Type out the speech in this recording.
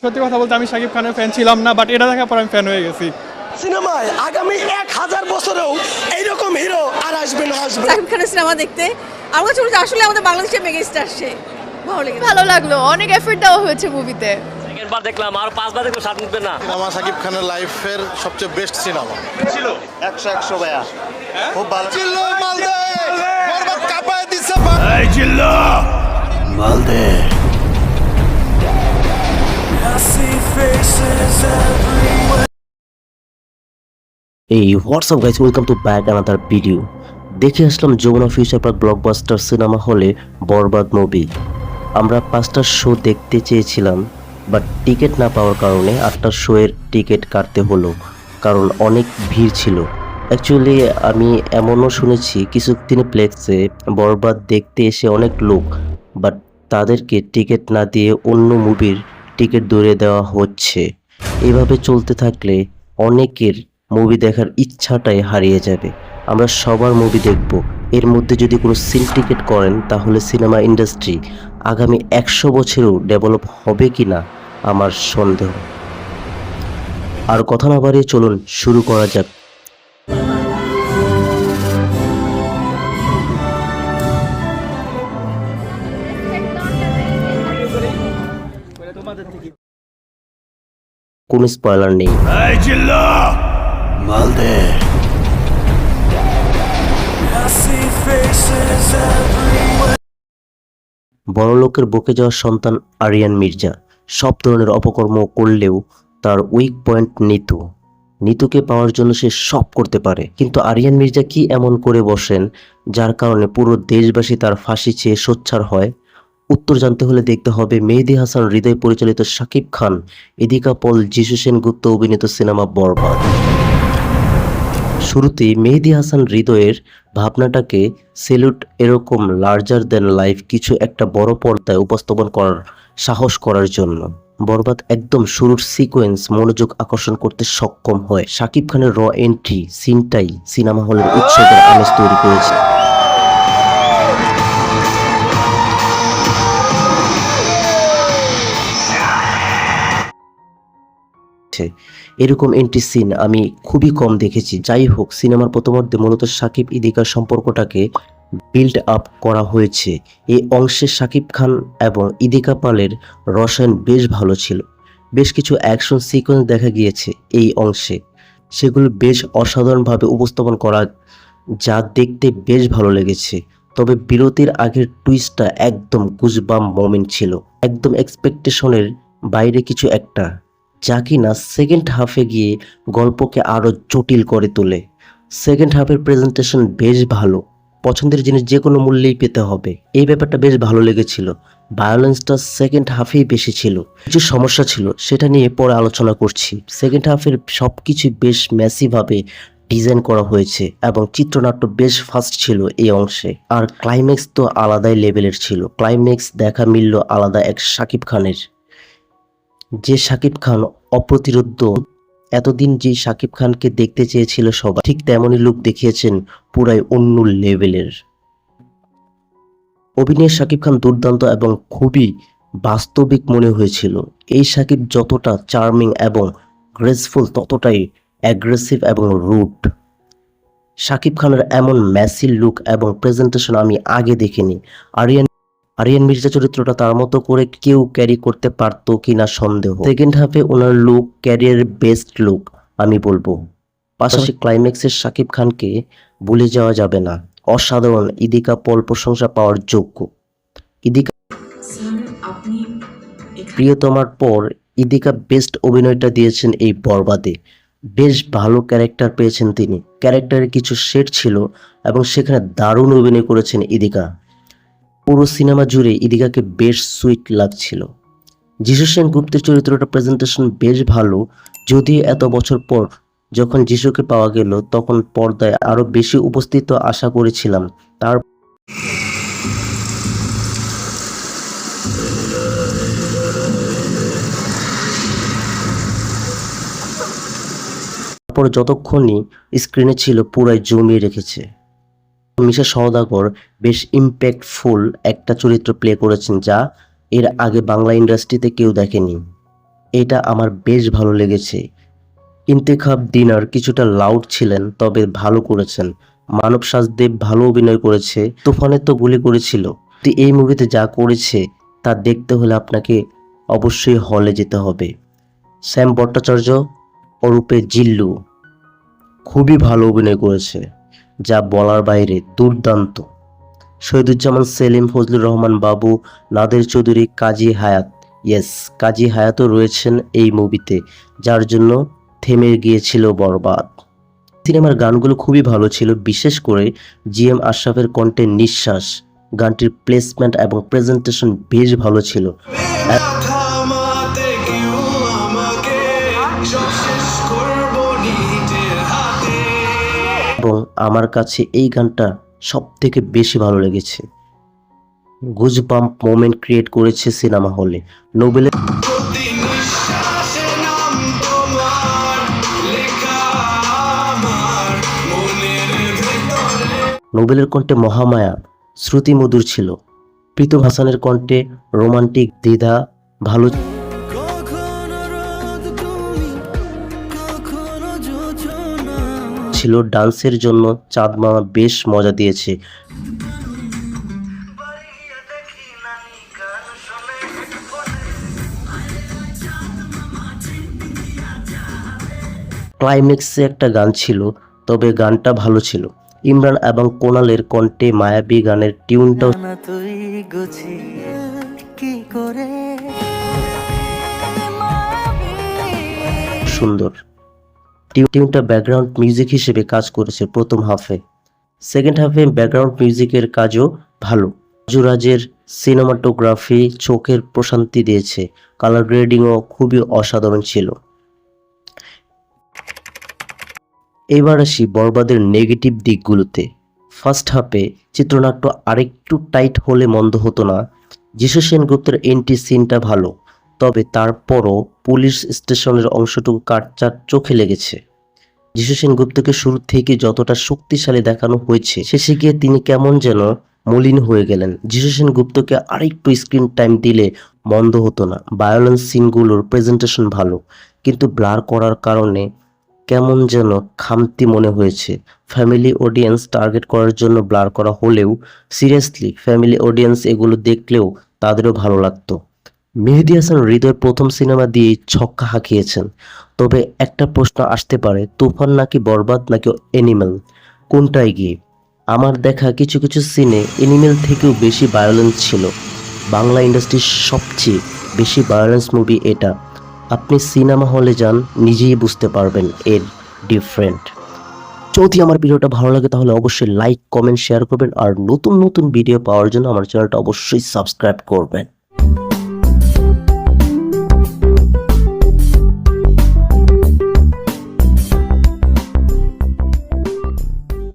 সত্যি কথা বলতে আমি শাকিব খানের ফ্যান ছিলাম না, বাট এটা দেখার পর আমি ফ্যান হয়ে গেছি। সিনেমায় আগামী 1000 বছরেও এইরকম হিরো আর আসবে না আসবে। শাকিব খানের সিনেমা দেখতে আমার কাছে মনে হচ্ছে আসলে আমাদের বাংলাদেশের মেগা স্টার সে। ভালো লাগলো, অনেক এফর্ট দেওয়া হয়েছে মুভিতে। সেকেন্ডবার দেখলাম আর পাঁচবার দেখলে স্বাদ মিটবে না। সিনেমা শাকিব খানের লাইফের সবচেয়ে বেস্ট সিনেমা ছিল। 100 ভাইয়া খুব ভালো ছিল। মালদে বরবাদ কাঁপায় দিছে। এই জিল্লা মালদে। এই WhatsApp guys, welcome to back another video. দেখে আসলাম Jamuna Future Park Blockbuster cinema হলে বরবাদ মুভি। আমরা 5টার শো দেখতে চেয়েছিলাম, বাট টিকিট না পাওয়ার কারণে 8টার শো এর টিকিট কাটতে হলো, কারণ অনেক ভিড় ছিল। অ্যাকচুয়ালি আমি এমনও শুনেছি কিছু সিনেপ্লেক্সে বরবাদ দেখতে এসে অনেক লোক, বাট তাদেরকে টিকিট না দিয়ে অন্য মুভির টিকিট ধরে দেওয়া হচ্ছে। এভাবে চলতে থাকলে অনেকের মুভি দেখার ইচ্ছাটাই হারিয়ে যাবে। আমরা সবার মুভি দেখব, এর মধ্যে যদি কোনো সিন্ডিকেট করেন তাহলে সিনেমা ইন্ডাস্ট্রি আগামী 100 বছরেও ডেভেলপ হবে কি না আমার সন্দেহ। আর কথা না বাড়িয়ে চলুন শুরু করা যাক। কোনো স্পয়লার নেই। এই জিল্লা মালদে। বড়লোকের বকে যাওয়া সন্তান আরিয়ান মির্জা সব ধরনের অপকর্ম করলেও তার উইক পয়েন্ট নিতুকে পাওয়ার জন্য সে সব করতে পারে। কিন্তু আরিয়ান মির্জা কি এমন করে বসেন যার কারণে পুরো দেশবাসী তার ফাঁসি চেয়ে সোচ্চার হয়? উত্তর জানতে হলে দেখতে হবে মেহেদী হাসান হৃদয় পরিচালিত শাকিব খান, ইদিকা পল, যিশু সেনগুপ্ত অভিনীত সিনেমা বরবাদ। শুরুতেই মেহেদী হাসান হৃদয়ের ভাবনাটাকে সেলুট, এরকম লার্জার দ্যান লাইফ কিছু একটা বড় পর্দায় উপস্থাপন করার সাহস করার জন্য। বরবাদ একদম শুরুর সিকোয়েন্স মনোযোগ আকর্ষণ করতে সক্ষম হয়। শাকিব খানের র এন্ট্রি সিনটাই সিনেমা হলের উৎসবের আমেজ তৈরি করেছে। এরকম এন্ট্রি সিন আমি খুবই কম দেখেছি। যাই হোক, সিনেমার প্রথমার্ধে মূলত শাকিব ইদিকার সম্পর্কটাকে বিল্ড আপ করা হয়েছে। এই অংশে শাকিব খান এবং ইদিকা পালের রসায়ন বেশ ভালো ছিল। বেশ কিছু অ্যাকশন সিকোয়েন্স দেখা গিয়েছে এই অংশে, সেগুলো বেশ অসাধারণভাবে উপস্থাপন করা, যা দেখতে বেশ ভালো লেগেছে। তবে বিরতির আগের টুইস্টটা একদম গুজবাম মোমেন্ট ছিল, একদম এক্সপেকটেশনের বাইরে কিছু একটা, যা কিনা সেকেন্ড হাফে গিয়ে গল্পকে আরো জটিল করে তোলে। সেকেন্ড হাফের প্রেজেন্টেশন বেশ ভালো, পছন্দের জিনিস যে কোনো মূল্যেই পেতে হবে, এই ব্যাপারটা বেশ ভালো লেগেছিল। ভায়োলেন্সটা সেকেন্ড হাফেই বেশি ছিল, কিছু সমস্যা ছিল, সেটা নিয়ে পরে আলোচনা করছি। সেকেন্ড হাফের সবকিছু বেশ ম্যাসিভাবে ডিজাইন করা হয়েছে এবং চিত্রনাট্য বেশ ফাস্ট ছিল এই অংশে। আর ক্লাইম্যাক্স তো আলাদাই লেভেলের ছিল। ক্লাইম্যাক্স দেখা মিলল আলাদা এক শাকিব খানের, যে শাকিব খান অপ্রতিরোধ্য। এতদিন যে শাকিব খানকে দেখতে চেয়েছিল সবাই, ঠিক তেমনই লুক দেখিয়েছেন, পুরাই অন্য লেভেলের। অভিনয়ে শাকিব খান দুর্দান্ত এবং খুবই বাস্তবিক মনে হয়েছিল। এই শাকিব যতটা চার্মিং এবং গ্রেসফুল, ততটাই অ্যাগ্রেসিভ এবং রুড। শাকিব খানের এমন ম্যাসিভ লুক এবং প্রেজেন্টেশন আমি আগে দেখিনি। আরিয়ান মির্জা চরিত্রটা তার মতো করে কেউ ক্যারি করতে পারতো কিনা সন্দেহ। সেকেন্ড হাফে ওনার লুক ক্যারিয়ারের বেস্ট লুক আমি বলবো। পাশাপাশি ক্লাইম্যাক্সের শাকিব খানকে ভুলে যাওয়া যাবে না, অসাধারণ। ইদিকা পল প্রশংসা পাওয়ার যোগ্য। ইদিকা প্রিয়তমার পর ইদিকা বেস্ট অভিনয়টা দিয়েছেন এই বরবাদে। বেশ ভালো ক্যারেক্টার পেয়েছেন তিনি, ক্যারেক্টারের কিছু শেড ছিল এবং সেখানে দারুণ অভিনয় করেছেন ইদিকা। পুরো সিনেমা জুড়ে ইদিকাকে বেশ সুইট লাগছিল। যিশু সেনগুপ্তের চরিত্রটা প্রেজেন্টেশন বেশ ভালো, যদিও এত বছর পর যখন যিশুকে পাওয়া গেল তখন পর্দায় আরো বেশি উপস্থিত আশা করেছিলাম। তারপর যতক্ষণই স্ক্রিনে ছিল পুরাই জমিয়ে রেখেছে। মিশা সওদাগর বেশ ইম্প্যাক্টফুল একটা চরিত্র প্লে করেছেন, যা এর আগে বাংলা ইন্ডাস্ট্রিতে কেউ দেখেনি। এটা আমার বেশ ভালো লেগেছে। ইন্তেখাব দিনার কিছুটা লাউড ছিলেন, তবে ভালো করেছেন। মানব সাজদেব ভালো অভিনয় করেছে। তুফানে তো গুলি করেছিল, তো এই মুভিতে যা করেছে তা দেখতে হলে আপনাকে অবশ্যই হলে যেতে হবে। শ্যাম ভট্টাচার্য ওরূপে জিল্লু খুবই ভালো অভিনয় করেছে, যা বলার বাইরে, দুর্দান্ত। শহীদুজ্জামান সেলিম, ফজলুর রহমান বাবু, নাদের চৌধুরী, কাজী হায়াত, কাজী হায়াতও রয়েছেন এই মুভিতে, যার জন্য থেমে গিয়েছিল বরবাদ। সিনেমার গানগুলো খুবই ভালো ছিল, বিশেষ করে জিএম আশরাফের কণ্ঠে নিঃশ্বাস গানটির প্লেসমেন্ট এবং প্রেজেন্টেশন বেশ ভালো ছিল। এবং আমার কাছে এই গানটা সব থেকে বেশি ভালো লেগেছে। গুজবাম্প মোমেন্ট ক্রিয়েট করেছে সিনেমা হলে। নোবেলের কণ্ঠে মহামায়া শ্রুতি মধুর ছিল। প্রীতম হাসানের কণ্ঠে রোমান্টিক দ্বিধা ভালো ছিল। ডান্সের জন্য চাঁদ মামা বেশ মজা দিয়েছে। ক্লাইম্যাক্সে একটা গান ছিল, তবে গানটা ভালো ছিল। ইমরান এবং কোনালের কণ্ঠে মায়াবী গানের টিউনটাও সুন্দর। টিউনটা ব্যাকগ্রাউন্ড মিউজিক হিসেবে কাজ করেছে প্রথম হাফে। সেকেন্ড হাফে ব্যাকগ্রাউন্ড মিউজিকের কাজও ভালো। যুরাজের সিনেমাটোগ্রাফি চোখের প্রশান্তি দিয়েছে। কালার গ্রেডিংও খুবই অসাধারণ ছিল। এবার আসি বরবাদের নেগেটিভ দিকগুলোতে। ফার্স্ট হাফে চিত্রনাট্য আরেকটু টাইট হলে মন্দ হতো না। যিশু সেনগুপ্তের এন্ট্রি সিনটা ভালো, তবে তারপরও পুলিশ স্টেশনের অংশটুকু কাটচাট চোখে লেগেছে। যিশু সেনগুপ্তকে শুরু থেকে যতটা শক্তিশালী দেখানো হয়েছে, শেষে গিয়ে তিনি কেমন যেন মলিন হয়ে গেলেন। যিশু সেনগুপ্তকে আরেকটু স্ক্রিন টাইম দিলে মন্দ হতো না। ভায়োলেন্স সিনগুলোর প্রেজেন্টেশন ভালো, কিন্তু ব্লার করার কারণে কেমন যেন খামতি মনে হয়েছে। ফ্যামিলি অডিয়েন্স টার্গেট করার জন্য ব্লার করা হলেও সিরিয়াসলি ফ্যামিলি অডিয়েন্স এগুলো দেখলেও তাদেরও ভালো লাগতো। মেহেদী হাসান হৃদয় প্রথম সিনেমা দিয়েই ছক্কা হাঁকিয়েছেন। তবে একটা প্রশ্ন আসতে পারে, তুফান নাকি বরবাদ নাকি এনিমেল, কোনটা এগিয়ে? আমার দেখা কিছু কিছু সিনে এনিমেল থেকেও বেশি ভায়োলেন্স ছিল। বাংলা ইন্ডাস্ট্রির সবচেয়ে বেশি ভায়োলেন্স মুভি এটা। আপনি সিনেমা হলে যান, নিজেই বুঝতে পারবেন এর ডিফারেন্ট। যদি আমার ভিডিওটা ভালো লাগে তাহলে অবশ্যই লাইক, কমেন্ট, শেয়ার করবেন। আর নতুন নতুন ভিডিও পাওয়ার জন্য আমার চ্যানেলটা অবশ্যই সাবস্ক্রাইব করবেন।